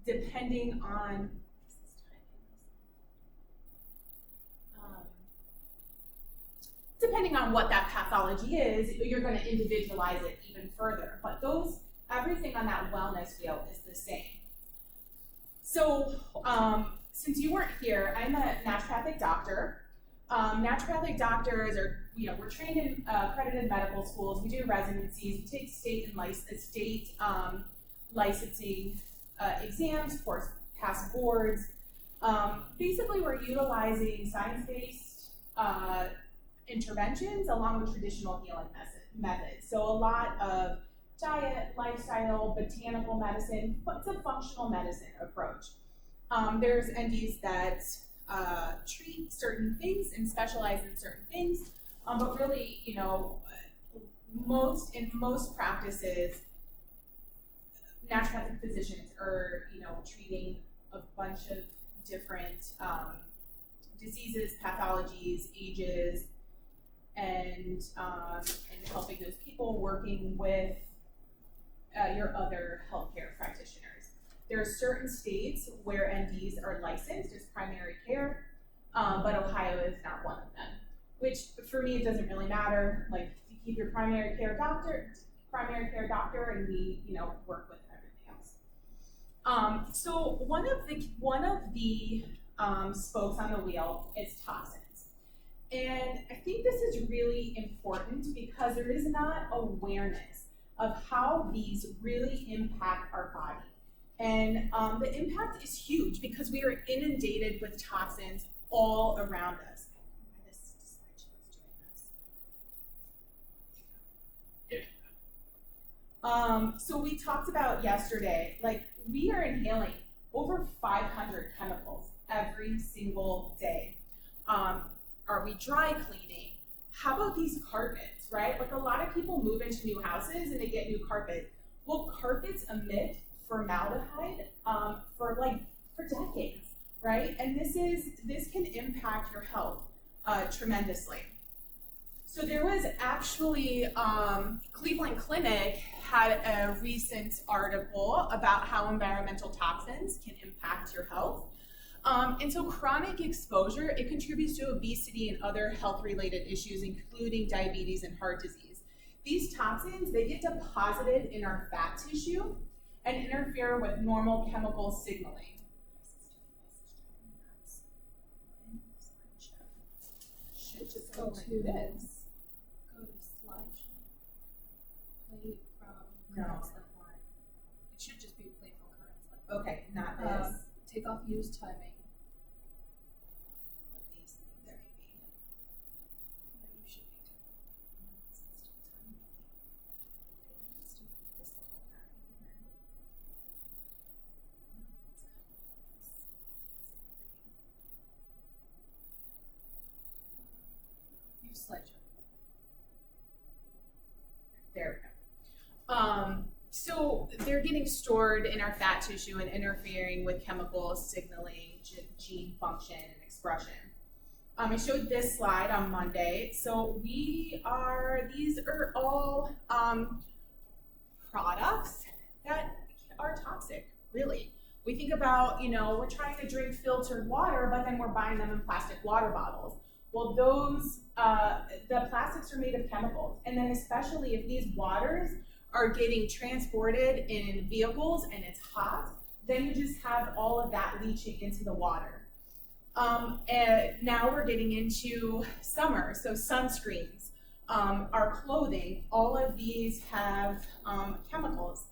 depending on what that pathology is, you're going to individualize it even further. But everything on that wellness wheel is the same. So since you weren't here, I'm a naturopathic doctor. Naturopathic doctors are, we're trained in accredited medical schools. We do residencies. We take state licensing exams, of course, pass boards. Basically, we're utilizing science-based interventions along with traditional healing methods. So a lot of diet, lifestyle, botanical medicine, but it's a functional medicine approach. There's NDs that treat certain things and specialize in certain things, but really, in most practices, naturopathic physicians are, treating a bunch of different diseases, pathologies, ages, and helping those people working with your other healthcare practitioners. There are certain states where NDs are licensed as primary care, but Ohio is not one of them, which for me, it doesn't really matter. Like, you keep your primary care doctor, and we, work with everything else. So one of the spokes on the wheel is toxins. And I think this is really important because there is not awareness of how these really impact our body. And the impact is huge because we are inundated with toxins all around us. So we talked about yesterday, like, we are inhaling over 500 chemicals every single day. Are we dry cleaning? How about these carpets, right? Like, a lot of people move into new houses and they get new carpet. Well, carpets emit formaldehyde for decades, right? And this can impact your health tremendously. So there was actually, Cleveland Clinic had a recent article about how environmental toxins can impact your health. And so chronic exposure, it contributes to obesity and other health-related issues, including diabetes and heart disease. These toxins, they get deposited in our fat tissue and interfere with normal chemical signaling. Should just go to this. Go to slideshow. Play from No. current slide. It should just be play from current slide. Okay, not this. Take off use timing. These things maybe. That you should be doing. Use slideshow. There we go. So they're getting stored in our fat tissue and interfering with chemical signaling, gene function, and expression. I showed this slide on Monday. So these are all products that are toxic, really. We think about, we're trying to drink filtered water, but then we're buying them in plastic water bottles. Well, the plastics are made of chemicals. And then especially if these waters are getting transported in vehicles and it's hot, then you just have all of that leaching into the water. And now we're getting into summer, so sunscreens, our clothing, all of these have chemicals.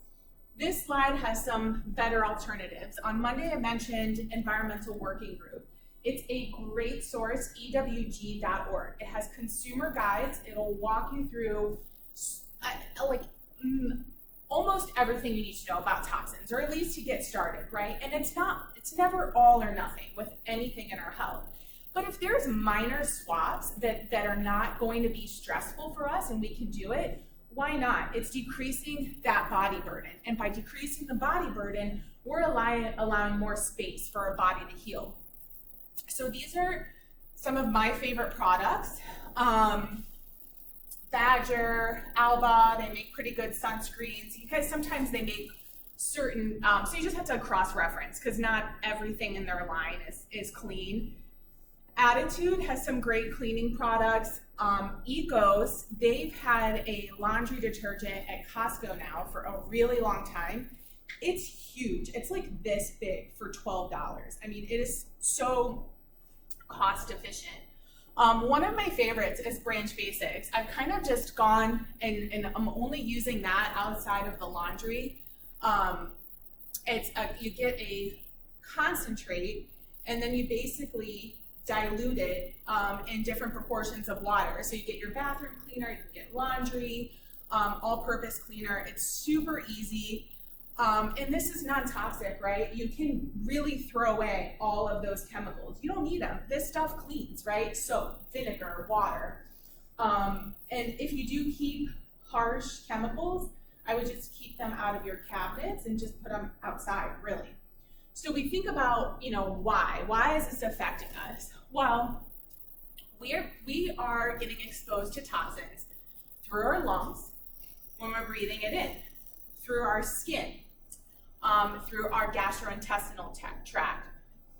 This slide has some better alternatives. On Monday, I mentioned Environmental Working Group. It's a great source, ewg.org. It has consumer guides. It'll walk you through almost everything you need to know about toxins, or at least to get started, right? And it's never all or nothing with anything in our health. But if there's minor swaps that are not going to be stressful for us and we can do it, why not? It's decreasing that body burden. And by decreasing the body burden, we're allowing more space for our body to heal. So these are some of my favorite products. Badger, Alba, they make pretty good sunscreens. Because sometimes they make certain, so you just have to cross-reference because not everything in their line is clean. Attitude has some great cleaning products. Ecos, they've had a laundry detergent at Costco now for a really long time. It's huge. It's like this big for $12. I mean, it is so cost efficient. One of my favorites is Branch Basics. I've kind of just gone and I'm only using that outside of the laundry. You get a concentrate and then you basically dilute it in different proportions of water. So you get your bathroom cleaner, you can get laundry, all-purpose cleaner. It's super easy. And this is non-toxic, right? You can really throw away all of those chemicals. You don't need them. This stuff cleans, right? Soap, vinegar, water. And if you do keep harsh chemicals, I would just keep them out of your cabinets and just put them outside, really. So we think about, why? Why is this affecting us? Well, we are getting exposed to toxins through our lungs when we're breathing it in, through our skin, through our gastrointestinal tract.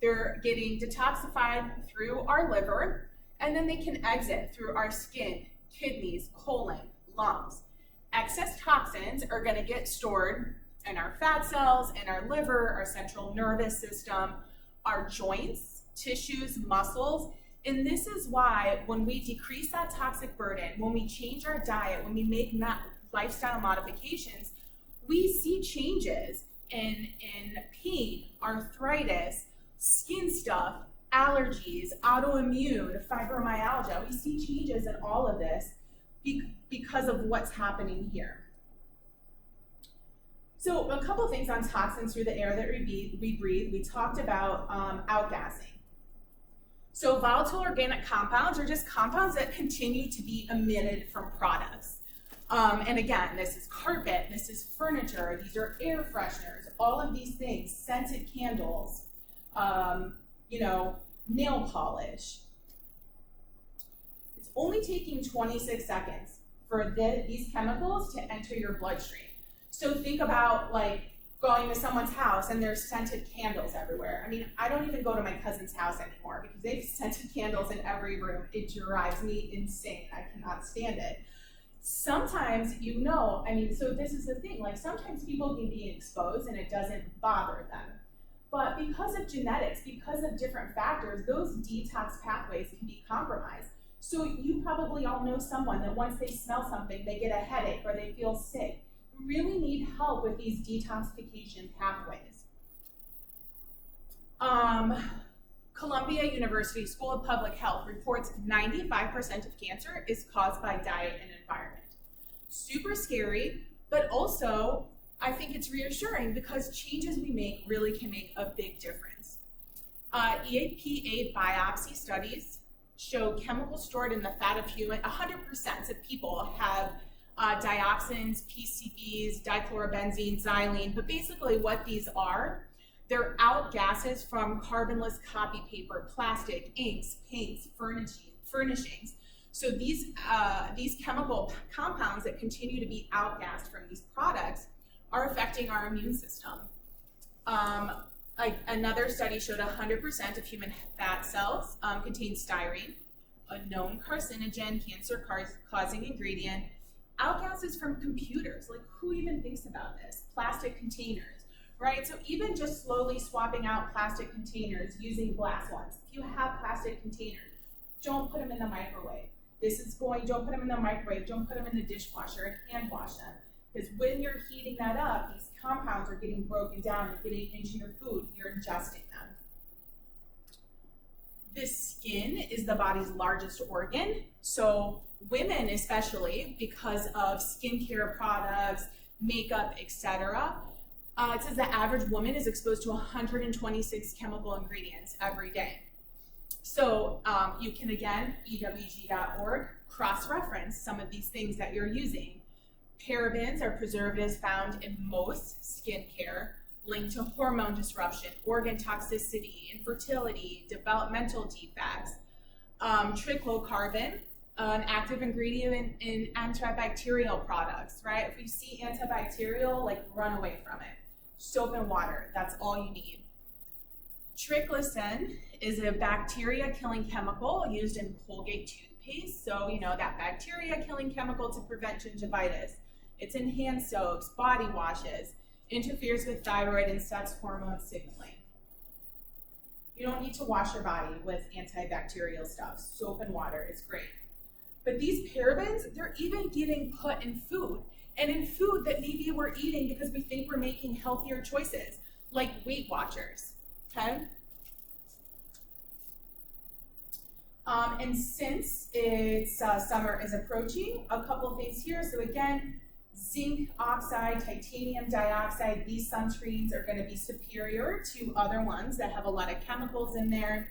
They're getting detoxified through our liver, and then they can exit through our skin, kidneys, colon, lungs. Excess toxins are going to get stored in our fat cells, in our liver, our central nervous system, our joints, tissues, muscles. And this is why when we decrease that toxic burden, when we change our diet, when we make lifestyle modifications, we see changes in pain, arthritis, skin stuff, allergies, autoimmune, fibromyalgia. We see changes in all of this because of what's happening here. So a couple things on toxins through the air that we breathe. We talked about outgassing. So volatile organic compounds are just compounds that continue to be emitted from products. And again, this is carpet, this is furniture, these are air fresheners, all of these things, scented candles, nail polish. It's only taking 26 seconds for these chemicals to enter your bloodstream. So think about going to someone's house and there's scented candles everywhere. I mean, I don't even go to my cousin's house anymore because they've scented candles in every room. It drives me insane. I cannot stand it. Sometimes, so this is the thing, sometimes people can be exposed and it doesn't bother them. But because of genetics, because of different factors, those detox pathways can be compromised. So you probably all know someone that once they smell something, they get a headache or they feel sick. You really need help with these detoxification pathways. Columbia University School of Public Health reports 95% of cancer is caused by diet and environment. Super scary, but also I think it's reassuring because changes we make really can make a big difference. EPA biopsy studies show chemicals stored in the fat of human, 100% of people have dioxins, PCBs, dichlorobenzene, xylene, but basically what these are, they're out gases from carbonless copy paper, plastic, inks, paints, furnishings. So these chemical compounds that continue to be outgassed from these products are affecting our immune system. Another study showed 100% of human fat cells contain styrene, a known carcinogen, cancer-causing ingredient. Outgases from computers, who even thinks about this? Plastic containers, right? So even just slowly swapping out plastic containers using glass ones. If you have plastic containers, don't put them in the microwave. Don't put them in the microwave, don't put them in the dishwasher, and hand wash them. Because when you're heating that up, these compounds are getting broken down, they're getting into your food, you're ingesting them. The skin is the body's largest organ, so women especially, because of skincare products, makeup, etc., it says the average woman is exposed to 126 chemical ingredients every day. So you can, again, ewg.org, cross-reference some of these things that you're using. Parabens are preservatives found in most skincare, linked to hormone disruption, organ toxicity, infertility, developmental defects. Triclocarbon, an active ingredient in antibacterial products, right? If you see antibacterial, run away from it. Soap and water, that's all you need. Triclosan is a bacteria-killing chemical used in Colgate toothpaste. So, you know, that bacteria-killing chemical to prevent gingivitis. It's in hand soaps, body washes, interferes with thyroid and sex hormone signaling. You don't need to wash your body with antibacterial stuff. Soap and water is great. But these parabens, they're even getting put in food. And in food that maybe we're eating because we think we're making healthier choices, like Weight Watchers, okay? And since it's summer is approaching, a couple things here. So again, zinc oxide, titanium dioxide, these sunscreens are going to be superior to other ones that have a lot of chemicals in there.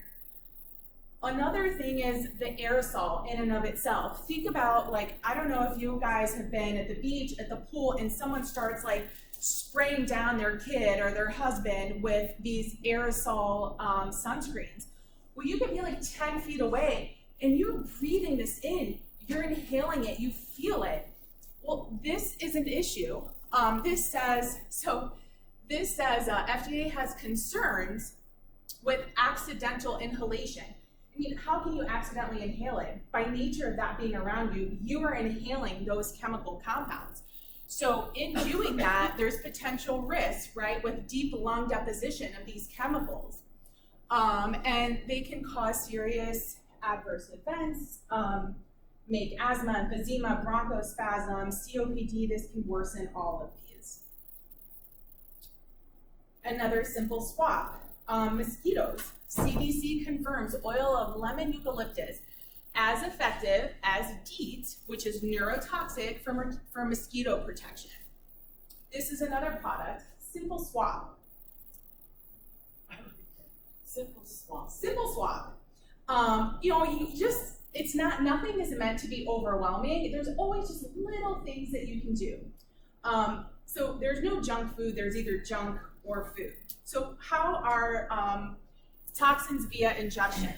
Another thing is the aerosol in and of itself. Think about, like, I don't know if you guys have been at the beach, at the pool, and someone starts like spraying down their kid or their husband with these aerosol sunscreens. Well, you could be like 10 feet away and you're breathing this in, you're inhaling it, you feel it. Well, this is an issue. This says FDA has concerns with accidental inhalation. I mean, how can you accidentally inhale it? By nature of that being around you, you are inhaling those chemical compounds. So in doing that, there's potential risk, right, with deep lung deposition of these chemicals. And they can cause serious adverse events, make asthma, emphysema, bronchospasm, COPD. This can worsen all of these. Another simple swap, mosquitoes. CDC confirms oil of lemon eucalyptus as effective as DEET, which is neurotoxic for mosquito protection. This is another product, simple swap. Simple swap. Simple swap. You know, it's not, nothing is meant to be overwhelming. There's always just little things that you can do. So there's no junk food, there's either junk or food. So how are toxins via ingestion?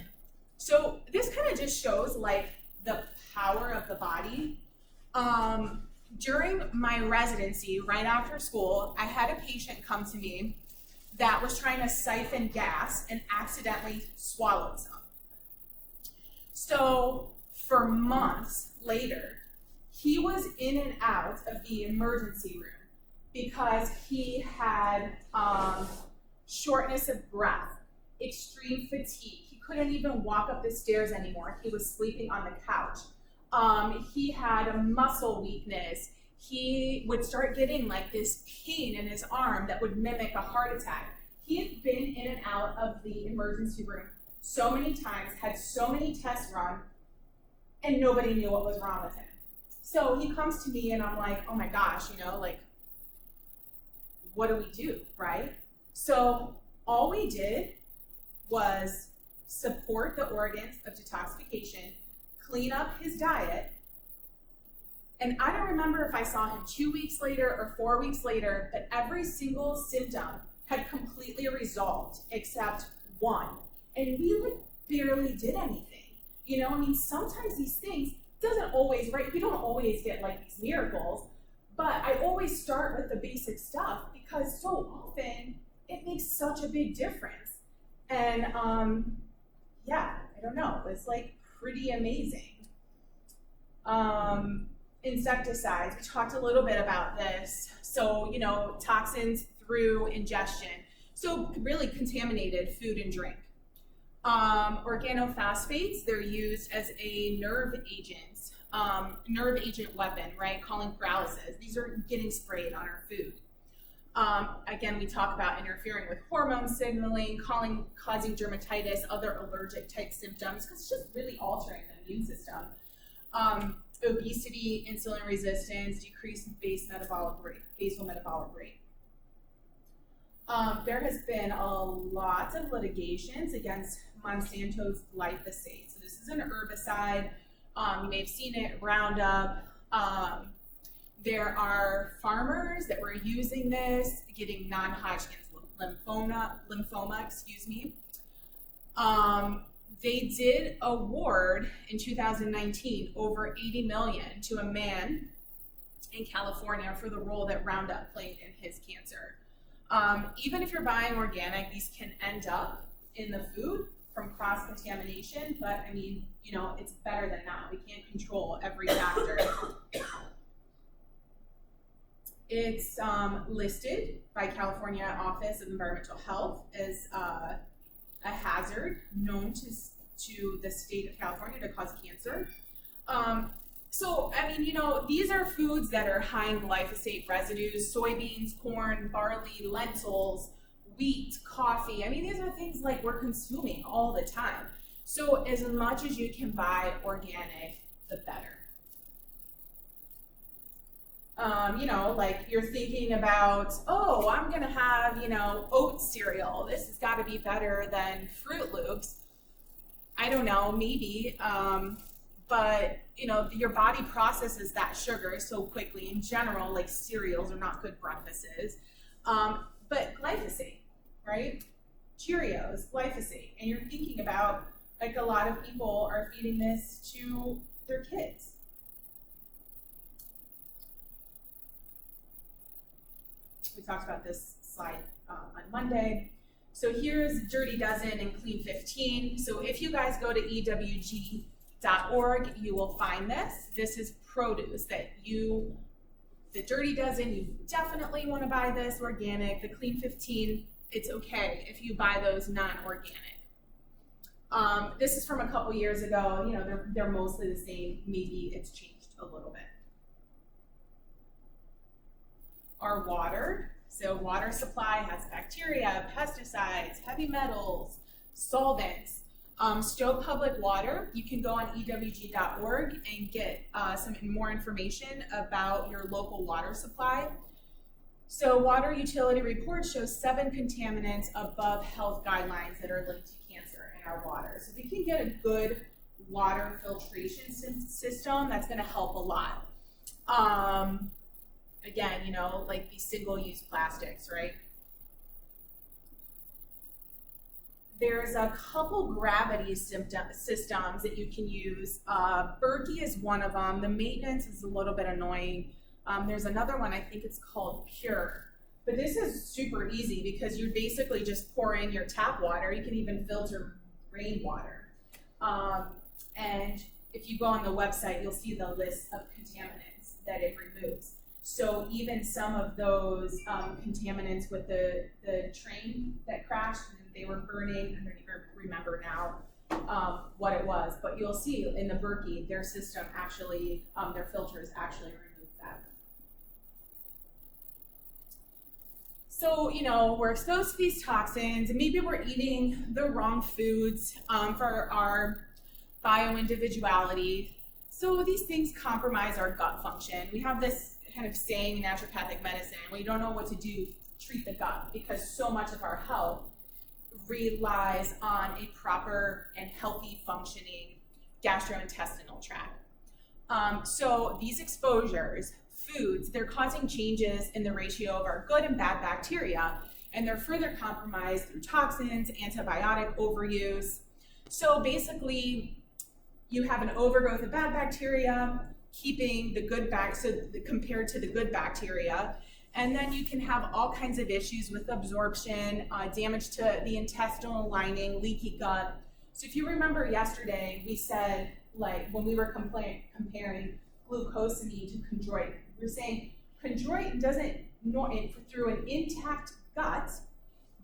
So this kind of just shows like the power of the body. During my residency, right after school, I had a patient come to me that was trying to siphon gas and accidentally swallowed some. So for months later, he was in and out of the emergency room because he had shortness of breath, extreme fatigue. He couldn't even walk up the stairs anymore. He was sleeping on the couch. He had a muscle weakness. He would start getting like this pain in his arm that would mimic a heart attack. He had been in and out of the emergency room so many times, had so many tests run, and nobody knew what was wrong with him. So he comes to me and I'm like, oh my gosh, you know, like, what do we do, right? So all we did was support the organs of detoxification, clean up his diet, and I don't remember if I saw him 2 weeks later or 4 weeks later, but every single symptom had completely resolved except one. And we like barely did anything. You know, I mean, sometimes these things doesn't always, right? We don't always get like these miracles, but I always start with the basic stuff because so often it makes such a big difference. And yeah, I don't know, it's like pretty amazing. Insecticides, we talked a little bit about this. So, you know, toxins through ingestion. So really contaminated food and drink. Organophosphates, they're used as a nerve agent weapon, right? Calling paralysis. These are getting sprayed on our food. Again, we talk about interfering with hormone signaling, causing dermatitis, other allergic type symptoms, because it's just really altering the immune system. Obesity, insulin resistance, decreased basal metabolic rate. There has been a lot of litigations against Monsanto's glyphosate. So this is an herbicide. You may have seen it, Roundup. There are farmers that were using this, getting non-Hodgkin's lymphoma, excuse me. They did award in 2019 over $80 million to a man in California for the role that Roundup played in his cancer. Even if you're buying organic, these can end up in the food from cross-contamination, but I mean, you know, it's better than not. We can't control every factor. It's listed by California Office of Environmental Health as a hazard known to the state of California to cause cancer. So, I mean, you know, these are foods that are high in glyphosate residues: soybeans, corn, barley, lentils, wheat, coffee. I mean, these are things like we're consuming all the time. So as much as you can buy organic, the better. You know, like you're thinking about, oh, I'm gonna have, you know, oat cereal. This has gotta be better than Fruit Loops. I don't know, maybe, but you know, your body processes that sugar so quickly. In general, like cereals are not good breakfasts. But glyphosate, right? Cheerios, glyphosate. And you're thinking about, like, a lot of people are feeding this to their kids. We talked about this slide on Monday. So here's Dirty Dozen and Clean 15. So if you guys go to ewg.org, you will find this. This is produce that the Dirty Dozen, you definitely want to buy this organic. The Clean 15, it's okay if you buy those non-organic. This is from a couple years ago. You know, they're mostly the same. Maybe it's changed a little bit. Our water. So water supply has bacteria, pesticides, heavy metals, solvents. Stowe Public Water, you can go on ewg.org and get some more information about your local water supply. So water utility report shows 7 contaminants above health guidelines that are linked to cancer in our water. So if we can get a good water filtration system, that's gonna help a lot. Again, you know, like these single-use plastics, right? There's a couple gravity systems that you can use. Berkey is one of them. The maintenance is a little bit annoying. There's another one, I think it's called Pure. But this is super easy because you basically just pour in your tap water. You can even filter rainwater. And if you go on the website, you'll see the list of contaminants that it removes. So even some of those contaminants with the train that crashed, they were burning, I don't even remember now what it was, but you'll see in the Berkey, their system actually, their filters actually remove that. So, you know, we're exposed to these toxins, and maybe we're eating the wrong foods for our bioindividuality. So these things compromise our gut function. We have this kind of saying in naturopathic medicine, we don't know what to do, treat the gut, because so much of our health relies on a proper and healthy functioning gastrointestinal tract. So these exposures, foods, they're causing changes in the ratio of our good and bad bacteria, and they're further compromised through toxins, antibiotic overuse. So basically, you have an overgrowth of bad bacteria, keeping the good compared to the good bacteria. And then you can have all kinds of issues with absorption, damage to the intestinal lining, leaky gut. So if you remember yesterday, we said, like, when we were comparing glucosamine to chondroitin, we were saying chondroitin doesn't, through an intact gut,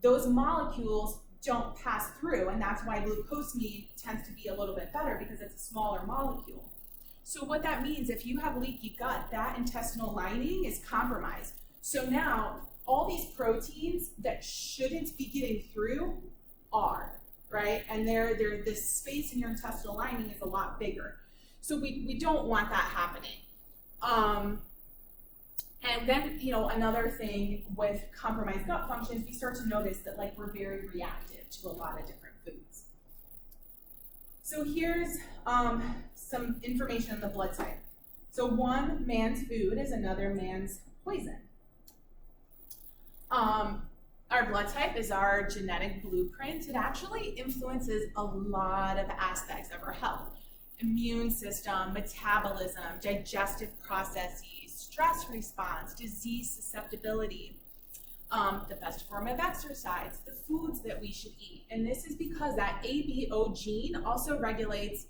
those molecules don't pass through, and that's why glucosamine tends to be a little bit better because it's a smaller molecule. So what that means, if you have leaky gut, that intestinal lining is compromised. So now, all these proteins that shouldn't be getting through are, right? And the space in your intestinal lining is a lot bigger. So we don't want that happening. And then, you know, another thing with compromised gut functions, we start to notice that, like, we're very reactive to a lot of different foods. So here's some information on the blood type. So one man's food is another man's poison. Our blood type is our genetic blueprint. It actually influences a lot of aspects of our health. Immune system, metabolism, digestive processes, stress response, disease susceptibility. the best form of exercise, the foods that we should eat. And this is because that ABO gene also regulates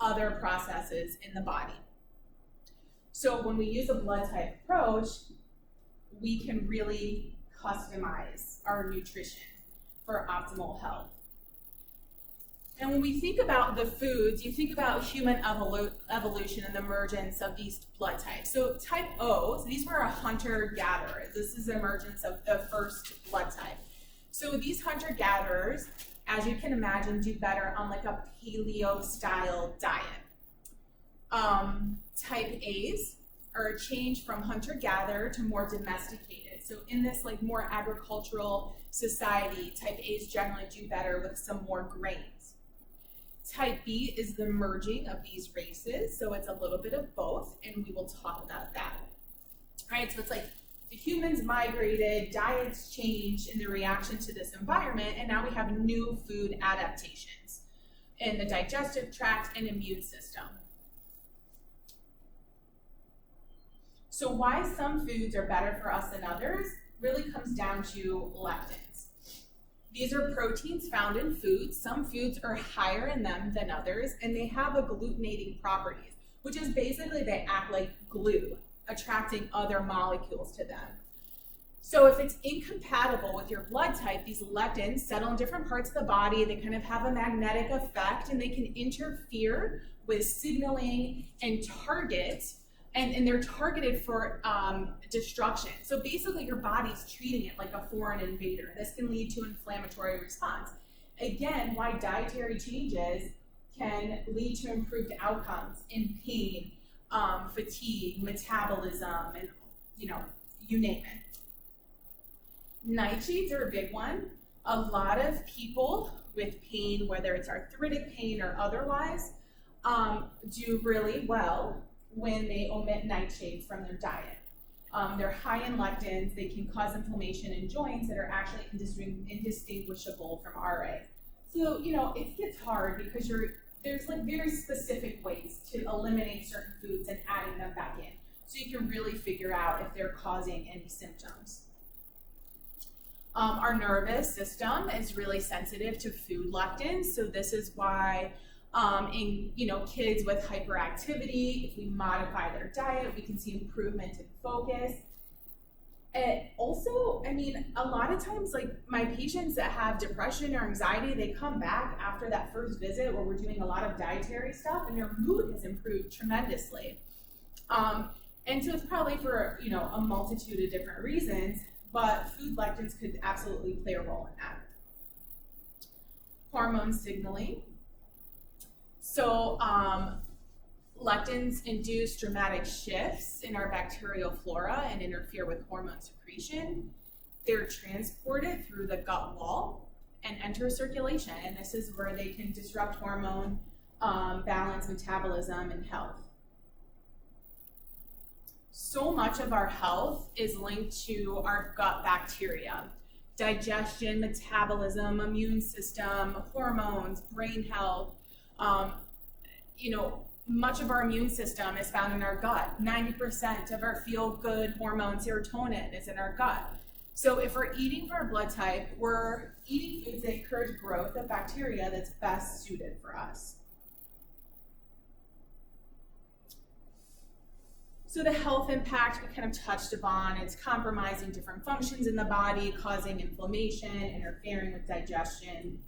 other processes in the body. So when we use a blood type approach, we can really customize our nutrition for optimal health. And when we think about the foods, you think about human evolution and the emergence of these blood types. So type O, so these were a hunter-gatherer. This is the emergence of the first blood type. So these hunter-gatherers, as you can imagine, do better on like a paleo-style diet. Type A's are a change from hunter-gatherer to more domesticated. So in this like more agricultural society, type A's generally do better with some more grains. Type B is the merging of these races, so it's a little bit of both, and we will talk about that. All right, so it's like the humans migrated, diets changed in the reaction to this environment, and now we have new food adaptations in the digestive tract and immune system. So why some foods are better for us than others really comes down to lectins. These are proteins found in foods. Some foods are higher in them than others, and they have agglutinating properties, which is basically they act like glue, attracting other molecules to them. So if it's incompatible with your blood type, these lectins settle in different parts of the body. They kind of have a magnetic effect, and they can interfere with signaling and target. And they're targeted for destruction. So basically your body's treating it like a foreign invader. This can lead to inflammatory response. Again, why dietary changes can lead to improved outcomes in pain, fatigue, metabolism, and you name it. Nightshades are a big one. A lot of people with pain, whether it's arthritic pain or otherwise, do really well when they omit nightshades from their diet. They're high in lectins. They can cause inflammation in joints that are actually indistinguishable from RA. So, it gets hard because there's like very specific ways to eliminate certain foods and adding them back in. So you can really figure out if they're causing any symptoms. Our nervous system is really sensitive to food lectins. So this is why in kids with hyperactivity, if we modify their diet, we can see improvement in focus. Also, a lot of times, like my patients that have depression or anxiety, they come back after that first visit where we're doing a lot of dietary stuff, and their mood has improved tremendously. And so it's probably for a multitude of different reasons, but food lectins could absolutely play a role in that. Hormone signaling. So lectins induce dramatic shifts in our bacterial flora and interfere with hormone secretion. They're transported through the gut wall and enter circulation, and this is where they can disrupt hormone balance, metabolism, and health. So much of our health is linked to our gut bacteria. Digestion, metabolism, immune system, hormones, brain health. Much of our immune system is found in our gut. 90% of our feel-good hormone serotonin is in our gut. So if we're eating for our blood type, we're eating foods that encourage growth of bacteria that's best suited for us. So the health impact we kind of touched upon, it's compromising different functions in the body, causing inflammation, interfering with digestion.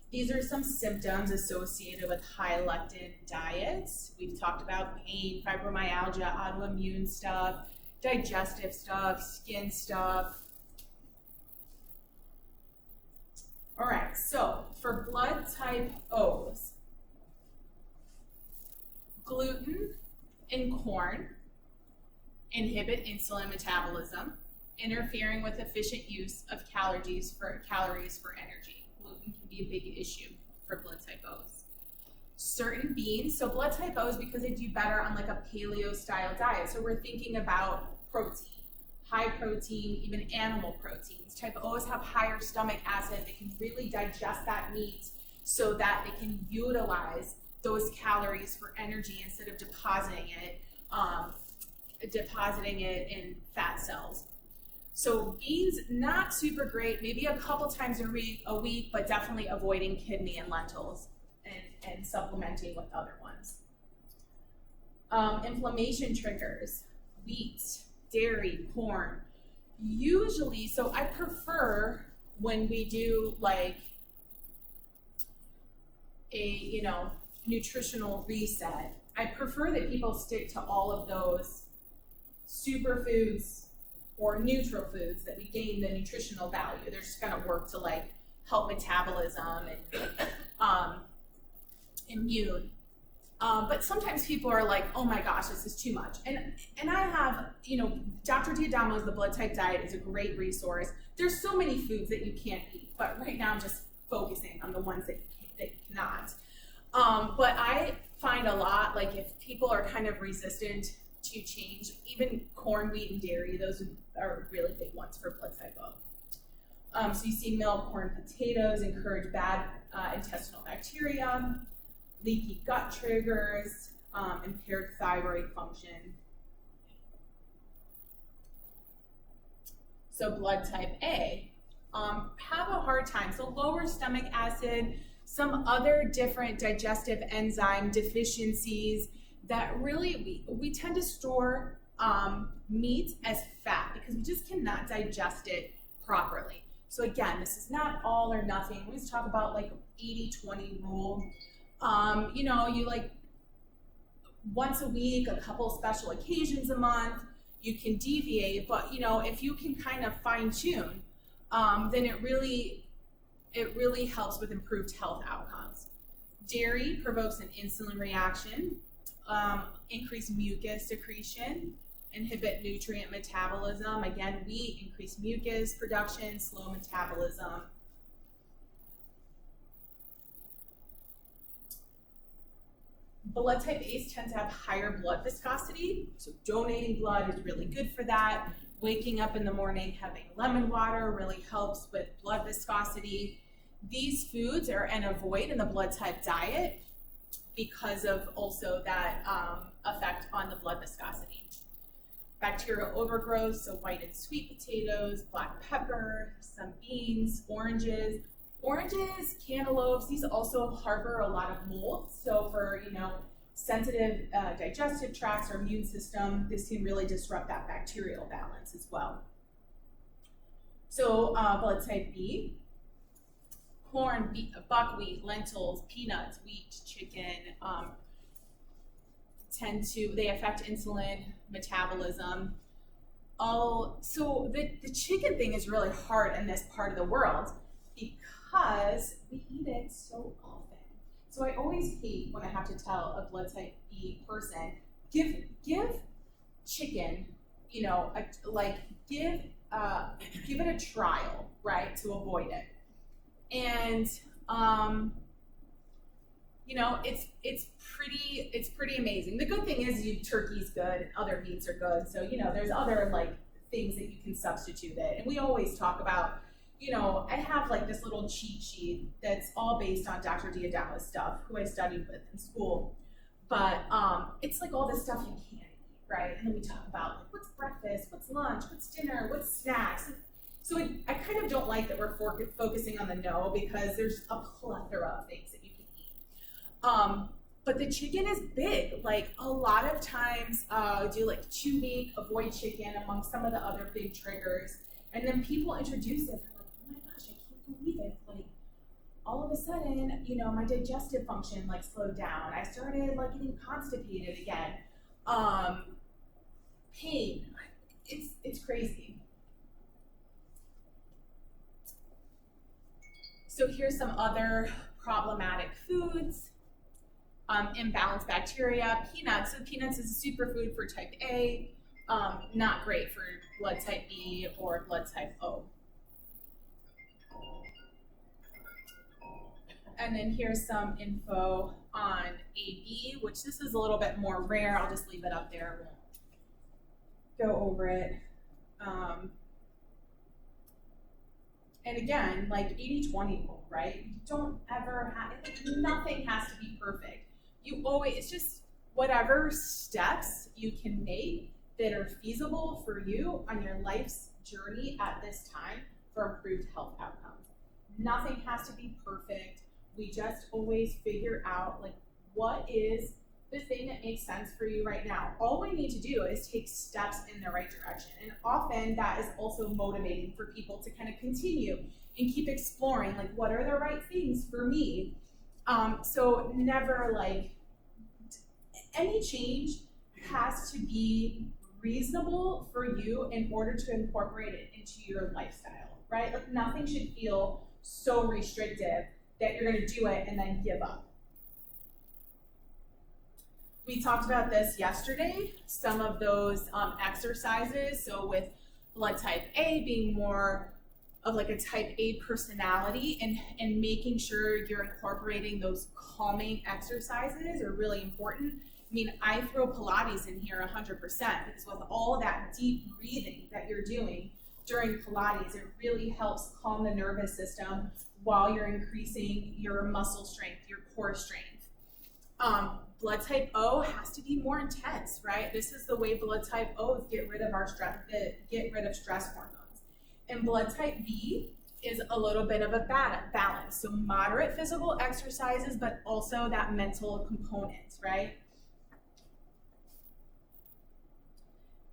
These are some symptoms associated with high lectin diets. We've talked about pain, fibromyalgia, autoimmune stuff, digestive stuff, skin stuff. All right, so for blood type O's, gluten and corn inhibit insulin metabolism, interfering with efficient use of calories for energy. Gluten can be a big issue for blood type O's. Certain beans, so blood type O's, because they do better on like a paleo style diet. So we're thinking about protein, high protein, even animal proteins. Type O's have higher stomach acid. They can really digest that meat so that they can utilize those calories for energy instead of depositing it in fat cells. So beans, not super great, maybe a couple times a week, but definitely avoiding kidney and lentils and supplementing with other ones. Inflammation triggers, wheat, dairy, corn. Usually, so I prefer when we do like a, nutritional reset, I prefer that people stick to all of those superfoods or neutral foods that we gain the nutritional value. They're just gonna work to like help metabolism and immune. But sometimes people are like, oh my gosh, this is too much. And I have, Dr. D'Adamo's The Blood Type Diet is a great resource. There's so many foods that you can't eat, but right now I'm just focusing on the ones that you cannot. But I find a lot, like if people are kind of resistant to change, even corn, wheat, and dairy, those are really big ones for blood type O. So you see milk, corn, potatoes encourage bad intestinal bacteria, leaky gut triggers, impaired thyroid function. So blood type A, have a hard time. So lower stomach acid, some other different digestive enzyme deficiencies that really, we tend to store meat as fat because we just cannot digest it properly. So again, this is not all or nothing. We always talk about like 80-20 rule. You like once a week, a couple special occasions a month, you can deviate, but if you can kind of fine tune, then it really helps with improved health outcomes. Dairy provokes an insulin reaction, increase mucus secretion, inhibit nutrient metabolism. Again, wheat increase mucus production, slow metabolism. Blood type A's tend to have higher blood viscosity, so donating blood is really good for that. Waking up in the morning, having lemon water really helps with blood viscosity. These foods are an avoid in the blood type diet because of also that effect on the blood viscosity. Bacterial overgrowth, so white and sweet potatoes, black pepper, some beans, oranges. Oranges, cantaloupes, these also harbor a lot of mold. So for, sensitive digestive tracts or immune system, this can really disrupt that bacterial balance as well. So blood type B, corn, buckwheat, lentils, peanuts, wheat, chicken, they affect insulin metabolism. So the chicken thing is really hard in this part of the world because we eat it so often. So I always hate when I have to tell a blood type B person, give chicken, give it a trial, right, to avoid it. And it's pretty amazing. The good thing is turkey's good and other meats are good. So there's other things that you can substitute it. And we always talk about, I have this little cheat sheet that's all based on Dr. D'Adamo's stuff, who I studied with in school. But it's all the stuff you can't eat, right? And then we talk about what's breakfast, what's lunch, what's dinner, what's snacks. So I kind of don't like that we're focusing on the no because there's a plethora of things that you can eat. But the chicken is big. A lot of times do 2 week avoid chicken among some of the other big triggers. And then people introduce it. They're like, oh my gosh, I can't believe it. All of a sudden, my digestive function slowed down. I started getting constipated again. Pain. It's crazy. So here's some other problematic foods. Imbalanced bacteria, peanuts. So peanuts is a superfood for type A, not great for blood type B or blood type O. And then here's some info on AB, which this is a little bit more rare. I'll just leave it up there. Won't go over it. And again, 80-20 rule, right? You don't ever have, nothing has to be perfect. It's just whatever steps you can make that are feasible for you on your life's journey at this time for improved health outcomes. Nothing has to be perfect. We just always figure out like what is the thing that makes sense for you right now. All we need to do is take steps in the right direction. And often that is also motivating for people to kind of continue and keep exploring like what are the right things for me. So never like any change has to be reasonable for you in order to incorporate it into your lifestyle, right? Like nothing should feel so restrictive that you're gonna do it and then give up. We talked about this yesterday, some of those exercises. So with blood type A being more of like a type A personality and making sure you're incorporating those calming exercises are really important. I mean, I throw Pilates in here 100% because with all that deep breathing that you're doing during Pilates, it really helps calm the nervous system while you're increasing your muscle strength, your core strength. Blood type O has to be more intense, right? This is the way blood type O's get rid of our stress, get rid of stress hormones. And blood type B is a little bit of a balance. So moderate physical exercises, but also that mental component, right?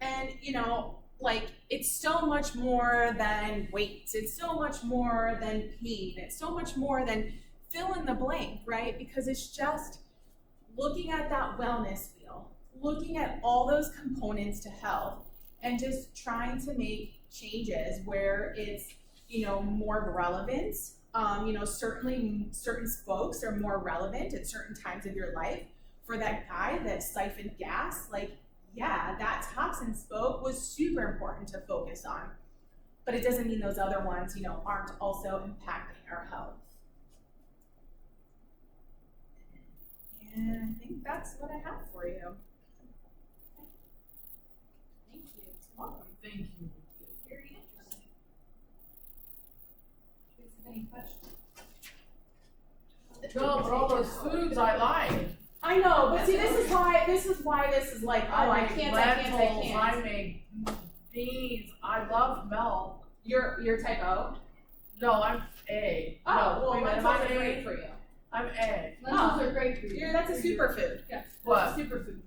And like it's so much more than weights. It's so much more than pain. It's so much more than fill in the blank, right? Because it's just looking at that wellness wheel, looking at all those components to health, and just trying to make changes where it's, more relevant. Certainly certain spokes are more relevant at certain times of your life. For that guy that siphoned gas, that toxin spoke was super important to focus on. But it doesn't mean those other ones, aren't also impacting our health. And I think that's what I have for you. Thank you. You're welcome. Thank you. Very interesting. Do you have any questions? No, but all those foods I like. I know, but see, this is why this is like, I make can't. I make beans. I love milk. You're type O? No, I'm A. Oh, no, well, wait a minute, lentils I'm are great A. for you. I'm A. Lentils are great for you. That's a superfood. Yes. What? Superfood.